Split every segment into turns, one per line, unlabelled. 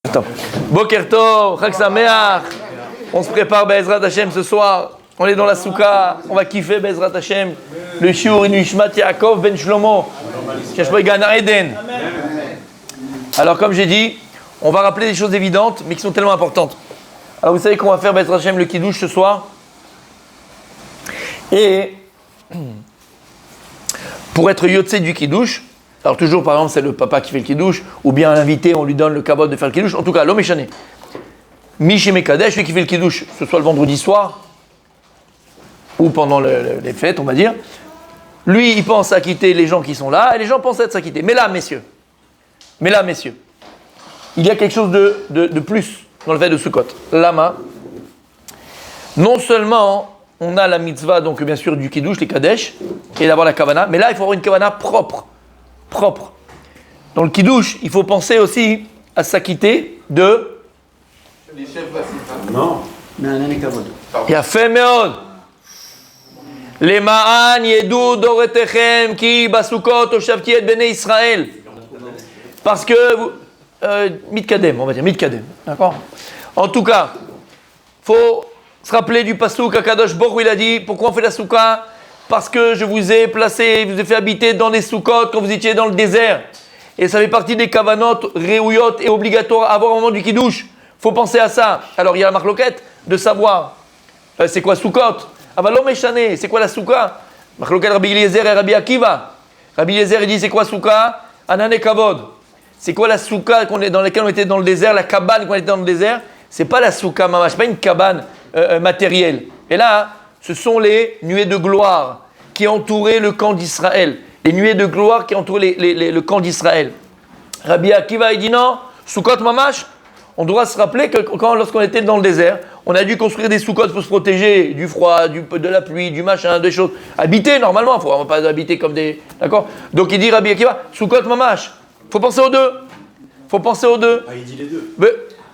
Attends. Boker Tov, Chag Sameach. On se prépare Be'ezrat Hashem ce soir. On est dans la Souka. On va kiffer Be'ezrat Hashem. Le Shiur Inushmat Yaakov Ben Shlomo. Kashpo Gan Eden. Alors, comme j'ai dit, on va rappeler des choses évidentes, mais qui sont tellement importantes. Alors, vous savez qu'on va faire Be'ezrat Hashem le Kiddush ce soir. Et pour être Yotze du Kiddush, alors toujours par exemple c'est le papa qui fait le Kiddush, ou bien l'invité on lui donne le kavod de faire le Kiddush, en tout cas l'homme échané. Miché Mekadesh, celui qui fait le Kiddush, ce soit le vendredi soir, ou pendant les fêtes on va dire, lui il pense à quitter les gens qui sont là, et les gens pensent à s'acquitter. Mais là messieurs, il y a quelque chose de plus dans le fait de Sukkot. Lama, non seulement on a la mitzvah, donc bien sûr du Kiddush, les Kadesh, et d'avoir la Kavana, mais là il faut avoir une Kavana propre. Dans le Kiddush, il faut penser aussi à s'acquitter de...
Les chefs bassistes.
Non, mais un année kavod.
Yafé meod. Les ma'an yedou doretechem ki basukot oshavti et bnei Israël. Parce que... mitkadem, on va dire, mitkadem. D'accord ? En tout cas, il faut se rappeler du pasuk à Kadosh Baruch Hu, il a dit, pourquoi on fait la souka ? Parce que je vous ai placé, je vous ai fait habiter dans des soukot quand vous étiez dans le désert. Et ça fait partie des kavanot, réouyot et obligatoires à avoir au moment du kiddush. Il faut penser à ça. Alors il y a la marloquette de savoir c'est quoi soukot. Ah bah l'homme échané, c'est quoi la souka? Marloquette Rabbi Eliezer et Rabbi Akiva. Rabbi Eliezer il dit c'est quoi souka? Anane kavod. C'est quoi la souka dans laquelle on était dans le désert, la cabane qu'on était dans le désert? C'est pas la souka mamash, pas une cabane matérielle. Et là, ce sont les nuées de gloire qui entouraient le camp d'Israël. Les nuées de gloire qui entouraient le camp d'Israël. Rabbi Akiva, il dit non, Sukkot Mamash, on doit se rappeler que lorsqu'on était dans le désert, on a dû construire des Sukkot pour se protéger du froid, de la pluie, du machin, des choses. Habiter normalement, il ne faut pas habiter comme des... D'accord? Donc il dit Rabbi Akiva, Sukkot Mamash, il faut penser aux deux.
Ah, il dit les deux.
Mais,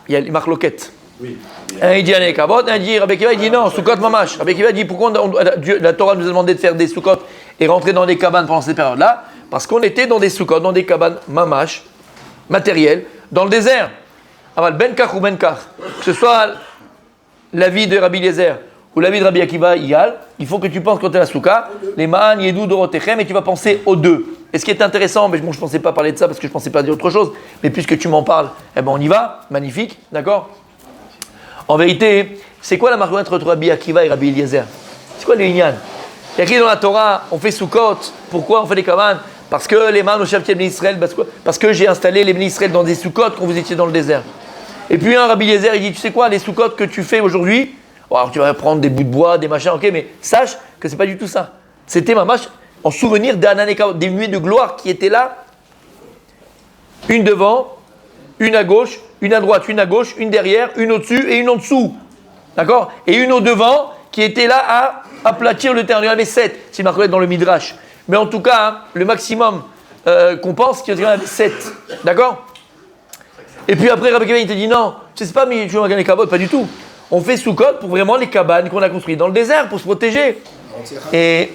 il y a les marloquettes.
Oui.
Un il dit Ané Kavod, un dit Rabbi Akiva, il dit non, Sukkot Mamash. Rabbi Akiva dit pourquoi la Torah nous a demandé de faire des Sukkot et rentrer dans des cabanes pendant cette période-là? Parce qu'on était dans des Sukkot, dans des cabanes Mamash, matérielles, dans le désert. Aval Ben Kach ou Ben Kach, que ce soit l'avis de Rabbi Eliezer ou l'avis de Rabbi Akiva, il faut que tu penses quand tu es à la Souka, les Ma'an, Yedou, Dorotechem, et tu vas penser aux deux. Et ce qui est intéressant, mais je ne pensais pas parler de ça parce que je ne pensais pas dire autre chose, mais puisque tu m'en parles, eh ben on y va, magnifique, d'accord? En vérité, c'est quoi la marque entre Rabbi Akiva et Rabbi Eliezer? C'est quoi le Inyan? Il y a écrit dans la Torah, on fait Sukkot. Pourquoi on fait des cabanes? Parce que les mains au chef Bnei Israël, parce que j'ai installé les Bnei Israël dans des Sukkot quand vous étiez dans le désert. Et puis un Rabbi Eliezer, il dit, tu sais quoi, les Sukkot que tu fais aujourd'hui, alors tu vas prendre des bouts de bois, des machins, ok, mais sache que c'est pas du tout ça. C'était mamash en souvenir des nuées de gloire qui étaient là, une devant, une à gauche, une à droite, une à gauche, une derrière, une au-dessus et une en dessous. D'accord? Et une au devant qui était là à aplatir le terrain. Il y en avait 7, si je me rappelle dans le Midrash. Mais en tout cas, hein, le maximum qu'on pense, qu'il y en avait 7. D'accord? Et puis après, Rabbi Akiva, il te dit non, c'est pas mais je vais gagner Kavod, pas du tout. On fait Sukkot pour vraiment les cabanes qu'on a construites dans le désert pour se protéger. Et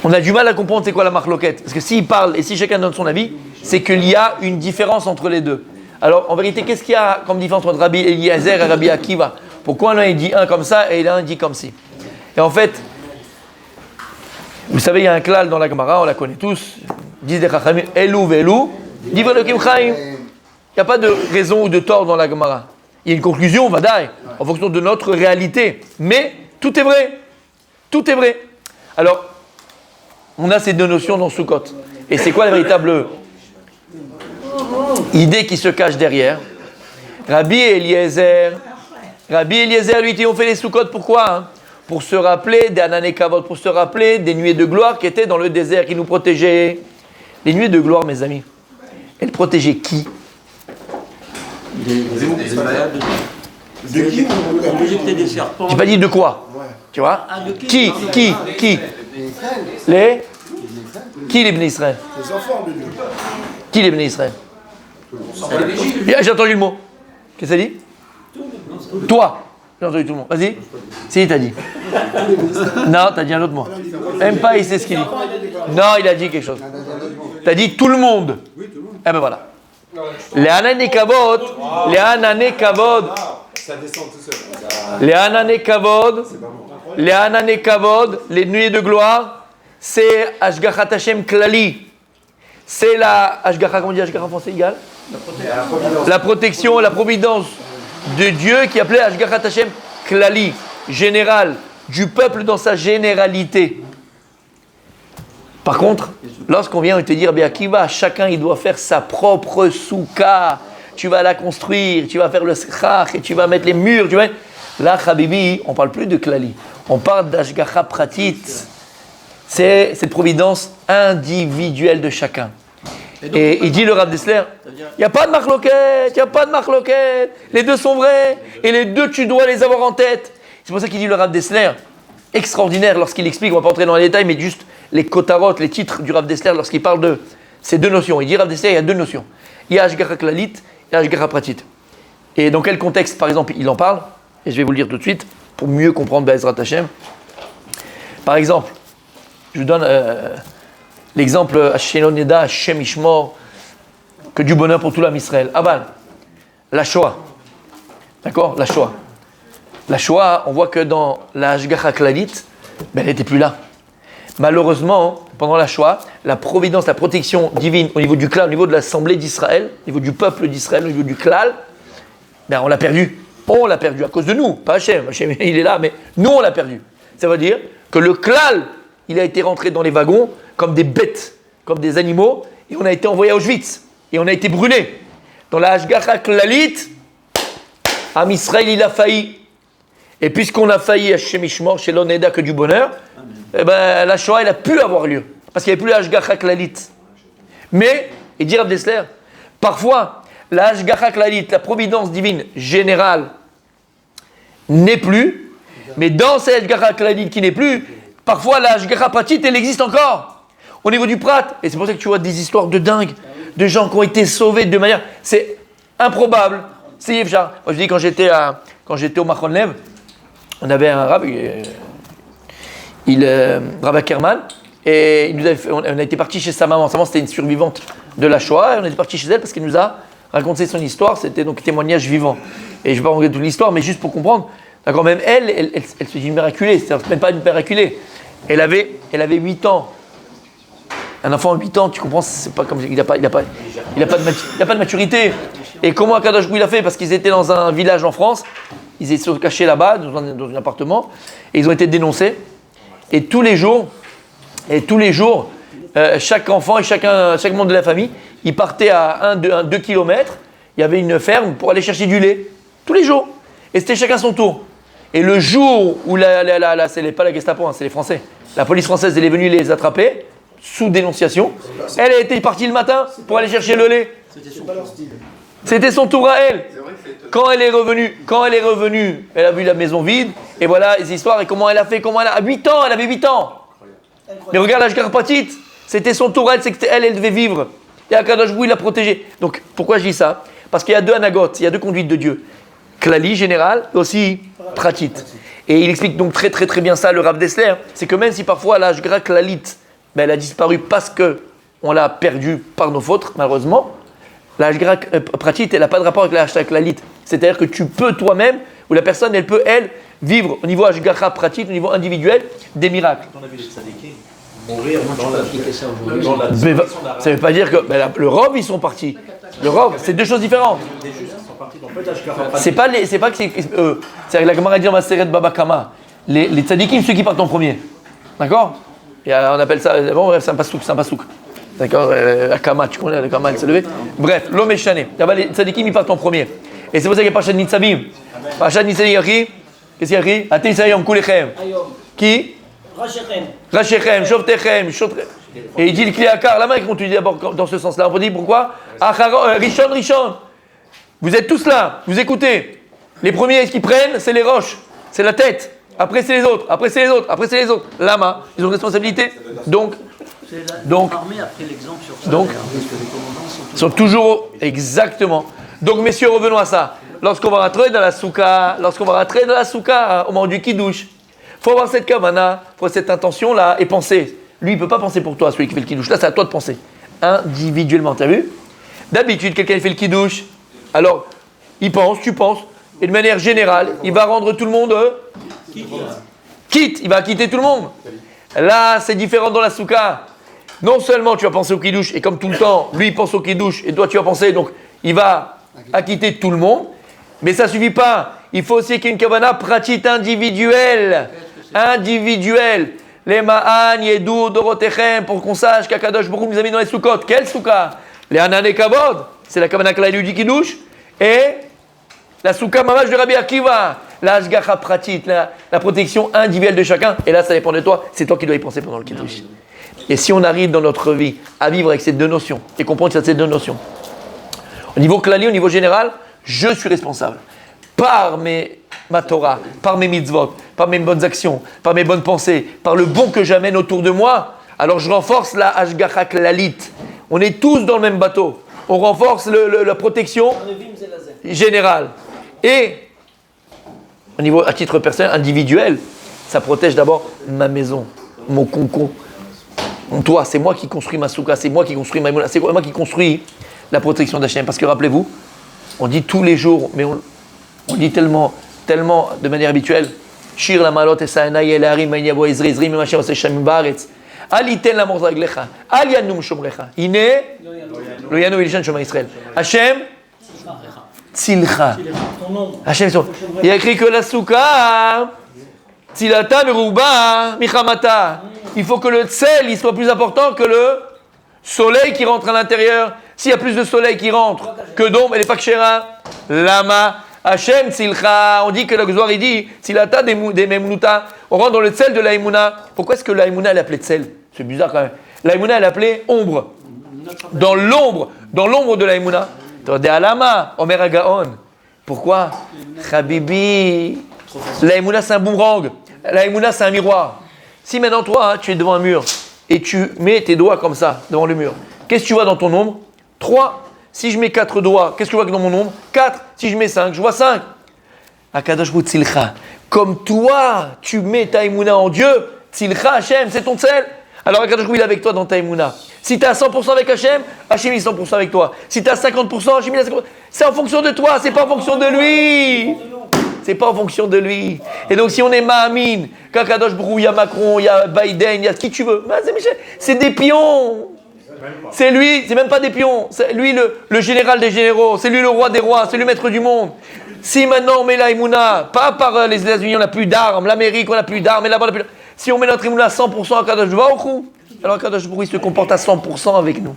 on a du mal à comprendre c'est quoi la marloquette. Parce que s'il parle et si chacun donne son avis, c'est qu'il y a une différence entre les deux. Alors en vérité, qu'est-ce qu'il y a comme différence entre Rabbi Eliezer et Rabbi Akiva? Pourquoi l'un il dit un comme ça et l'un il dit comme ci? Et en fait, vous savez, il y a un klal dans la Gemara, on la connaît tous. Disent des Chachamim, Elou ve'elou, divrei Elokim chaim. Il n'y a pas de raison ou de tort dans la Gemara. Il y a une conclusion, vadaï, en fonction de notre réalité. Mais tout est vrai. Tout est vrai. Alors, on a ces deux notions dans Sukkot. Et c'est quoi la véritable idée qui se cache derrière? Rabbi Eliezer, lui dit, on fait les Sukkot, pourquoi hein? Pour se rappeler des Anane Kavod, pour se rappeler des nuées de gloire qui étaient dans le désert, qui nous protégeaient. Les nuées de gloire, mes amis, elles protégeaient qui?
De qui on jetait des serpents.
J'ai pas dit de quoi. Tu vois? Qui? Les Bnei Israël?
Les enfants de Dieu.
Qui les Bnei Israël? J'ai entendu le mot. Qu'est-ce que ça dit? Toi. J'ai entendu tout le monde. Vas-y. Si, t'as dit. Non, t'as dit un autre mot. Même pas, il sait ce qu'il dit. Non, il a dit quelque chose. T'as dit tout le monde. Eh ben voilà. Le'anane kavod, le'anane kavod,
Ça descend tout seul.
le'anane kavod, le'anane kavod, les nuées de gloire, c'est Ashgachat Hashem Klali. C'est la Ashgacha, comment on dit Ashgacha en français égal? La protection, la providence de Dieu qui est appelée Ashgachat Hashem Klali, général, du peuple dans sa généralité. Par contre, lorsqu'on vient te dire, Akiva, chacun il doit faire sa propre soukha, tu vas la construire, tu vas faire le schach, et tu vas mettre les murs, là, Habibi, on ne parle plus de Klali, on parle d'Ashgacha Pratit, c'est cette providence individuelle de chacun. Et il dit le Rav Dessler, il n'y a pas de marloquette, les deux sont vrais, et les deux tu dois les avoir en tête. C'est pour ça qu'il dit le Rav Dessler, extraordinaire lorsqu'il explique, on ne va pas entrer dans les détails, mais juste les kotarot, les titres du Rav Dessler lorsqu'il parle de ces deux notions. Il dit Rav Dessler, il y a deux notions. Il y a Ashgacha Klalit et Ashgacha Pratit. Et dans quel contexte, par exemple, il en parle, et je vais vous le dire tout de suite, pour mieux comprendre Be'ezrat Hashem. Par exemple, je vous donne l'exemple Hashem Neda, Hashem Ishmor, que du bonheur pour tout l'âme Israël. Aval, la Shoah. D'accord? La Shoah. La Shoah, on voit que dans la Ashgacha Klalit, elle n'était plus là. Malheureusement, pendant la Shoah, la providence, la protection divine au niveau du klal, au niveau de l'assemblée d'Israël, au niveau du peuple d'Israël, au niveau du klal, on l'a perdu. On l'a perdu à cause de nous, pas Hachem. Hachem, il est là, mais nous, on l'a perdu. Ça veut dire que le klal, il a été rentré dans les wagons comme des bêtes, comme des animaux, et on a été envoyé à Auschwitz, et on a été brûlé. Dans la Ashgacha Klalit, Am Israël, il a failli. Et puisqu'on a failli à Hashem Ishmor, chez l'Oneda que du bonheur, la Shoah, elle a pu avoir lieu. Parce qu'il n'y avait plus la Ashgacha Klalit. Mais, et dit Rav Dessler, parfois, la Ashgacha Klalit, la providence divine générale, n'est plus. Mais dans cette Ashgacha Klalit qui n'est plus, parfois la Ashgacha Pratit, elle existe encore. Au niveau du Prat. Et c'est pour ça que tu vois des histoires de dingue, de gens qui ont été sauvés de manière. C'est improbable. C'est Yevchar. Moi, je dis, quand j'étais au Machon Lev, on avait un Rav, Rav Ackerman, et on a été parti chez sa maman. Sa maman, c'était une survivante de la Shoah, et on était parti chez elle parce qu'elle nous a raconté son histoire. C'était donc un témoignage vivant. Et je ne vais pas raconter toute l'histoire, mais juste pour comprendre, d'accord, même elle se dit miraculée, c'est même pas une miraculée. Elle avait 8 ans. Un enfant de 8 ans, tu comprends, c'est pas comme il n'a pas de maturité. Et comment Akadosh Baruch Hu il a fait? Parce qu'ils étaient dans un village en France, ils étaient cachés là-bas, dans un appartement, et ils ont été dénoncés. Et tous les jours, chaque enfant et chaque membre de la famille, ils partaient à 2 kilomètres, il y avait une ferme pour aller chercher du lait. Tous les jours. Et c'était chacun son tour. Et le jour où c'est pas la Gestapo, c'est les Français, la police française, elle est venue les attraper, sous dénonciation, elle a été partie le matin pour aller chercher le lait. C'était son tour à elle. Quand elle est revenue, elle a vu la maison vide, et voilà les histoires, et comment elle a fait, à 8 ans, elle avait 8 ans. Mais regarde l'Ashgacha Pratit, c'était son tour à elle, c'est qu'elle devait vivre. Et Akadosh Baruch Hu, il l'a protégée. Donc, pourquoi je dis ça? Parce qu'il y a deux anagotes, il y a deux conduites de Dieu. Klali, général, et aussi Pratit. Et il explique donc très très très bien ça, le Rav Dessler, c'est que même si parfois l'Ashgacha Klalit, elle a disparu parce qu'on l'a perdue par nos fautes, malheureusement, la Ashgacha Pratit, elle n'a pas de rapport avec la Ashgacha Klalit. C'est-à-dire que tu peux toi-même, ou la personne, elle peut, vivre au niveau Ashgacha Pratit, au niveau individuel, des miracles.
On a vu les tzadikim mourir dans la
ça ne veut pas dire que le Rov, ils sont partis. Le Rov, c'est deux choses différentes.
des justes qui sont partis dans peu d'Ashgacha.
C'est pas que c'est eux. C'est la Gemara dit dans Maseret Baba Kama. Les tzadikim, ceux qui partent en premier. D'accord? Et on appelle ça, bon bref, c'est un pasouk. D'accord, Akama, tu connais, Akama, elle s'est levée. Bref, l'homme est chané. Les tzadikim, ils partent en premier. Et c'est pour ça qu'il y a Parashat Nitzavim. Parashat Nitzavim, qu'est-ce qu'il y a écrit? Até Israël, Kulechem. Qui? Rachechem, Shovtechem, Shotrechem. Et il dit le Kliakar, la main qu'on dit d'abord dans ce sens-là. On peut dire pourquoi? Rishon. Vous êtes tous là, vous écoutez. Les premiers qui prennent, c'est les roches, c'est la tête. Après, c'est les autres, après, c'est les autres, après, c'est les autres. Lama, ils ont une responsabilité. Donc, sont toujours exactement. Donc, messieurs, revenons à ça. Lorsqu'on va rentrer dans la souka, au moment du kiddush, il faut avoir cette kavana, il faut avoir cette intention-là et penser. Lui, il ne peut pas penser pour toi, celui qui fait le kiddush. Là, c'est à toi de penser. Individuellement, tu as vu? D'habitude, quelqu'un fait le kiddush, alors il pense, tu penses, et de manière générale, il va rendre tout le monde quitte, il va quitter tout le monde. Là, c'est différent dans la souka. Non seulement tu vas penser au kiddush, et comme tout le temps, lui il pense au kiddush, et toi tu vas penser, donc il va acquitter tout le monde, mais ça ne suffit pas. Il faut aussi qu'il y ait une kavana pratique individuelle. Les ma'an, yedou, dorotechem, pour qu'on sache qu'Akadosh Baruch Hu nous a mis dans les soukot. Quelle souka? Les hanan et kavod, c'est la kavana klaïlu du kiddush, et la souka mamash de Rabbi Akiva, la ashgacha pratique, la protection individuelle de chacun. Et là, ça dépend de toi, c'est toi qui dois y penser pendant le kiddush. Et si on arrive dans notre vie à vivre avec ces deux notions, et comprendre ces deux notions, au niveau klali, au niveau général, je suis responsable. Par ma Torah, par mes mitzvot, par mes bonnes actions, par mes bonnes pensées, par le bon que j'amène autour de moi, alors je renforce la ashgacha klalit. On est tous dans le même bateau. On renforce la protection générale. Et au niveau, à titre personnel, individuel, ça protège d'abord ma maison, mon concon. Toi, c'est moi qui construis ma souka, c'est moi qui construis ma moula, c'est moi qui construis la protection d'Hachem. Parce que rappelez-vous, on dit tous les jours, mais on dit tellement de manière habituelle, Shir la malot et sa'enai el harim ma'yavo ezri ezri mimachem ose shamim ba'aretz. Al iten la mort raglecha, al yanum shomrecha. Ine lo yanu elishan shoma Israël. Hachem tzilcha. Hachem, il y a écrit que la souka tzilata meruba michamata. Il faut que le tsel il soit plus important que le soleil qui rentre à l'intérieur. S'il y a plus de soleil qui rentre que d'ombre, elle n'est pas kshera. Lama Hachem tzilcha. On dit que le Zohar il dit tzilata des memnuta. On rentre dans le tsel de la emuna. Pourquoi est-ce que la emuna elle est appelée tsel? C'est bizarre quand même. La emuna elle est appelée ombre. Dans l'ombre de la emuna. De alama omer agaon. Pourquoi? Habibi. La emuna c'est un boomerang. La emuna c'est un miroir. Si maintenant toi tu es devant un mur et tu mets tes doigts comme ça devant le mur, qu'est-ce que tu vois dans ton ombre? 3. Si je mets 4 doigts, qu'est-ce que je vois dans mon ombre? 4. Si je mets 5, je vois 5. Akadosh Baruch Hu tzilcha. Comme toi, tu mets ta émouna en Dieu, tzilcha Hachem, c'est ton tsel. Alors Akadosh Baruch Hu il est avec toi dans ta émouna. Si tu es à 100% avec Hachem, Hachem il est 100% avec toi. Si tu es à 50%, Hachem il est à 50%. C'est en fonction de toi, c'est pas en fonction de lui. C'est pas en fonction de lui. Et donc si on est Mahamin, qu'Akadosh Baruch Hu, il y a Macron, il y a Biden, il y a qui tu veux, c'est des pions. C'est lui, c'est même pas des pions, c'est lui le général des généraux, c'est lui le roi des rois, c'est lui le maître du monde. Si maintenant on met la Emouna, pas par les États-Unis on n'a plus d'armes, l'Amérique on n'a plus d'armes, et là-bas on n'a plus d'armes. Si on met notre Emouna à 100% à Kadosh Baruch Hu, alors Kadosh Baruch Hu se comporte à 100% avec nous.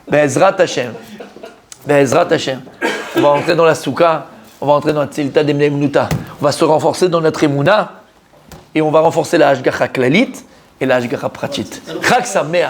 Be'ezrat Hashem. Be'ezrat Hashem. On va rentrer dans la Souka, on va rentrer dans la Tzilta d'Emnemunuta. On va se renforcer dans notre Emouna et on va renforcer la Hashgacha Klalit et la Hashgacha Pratit. Chag Sameach.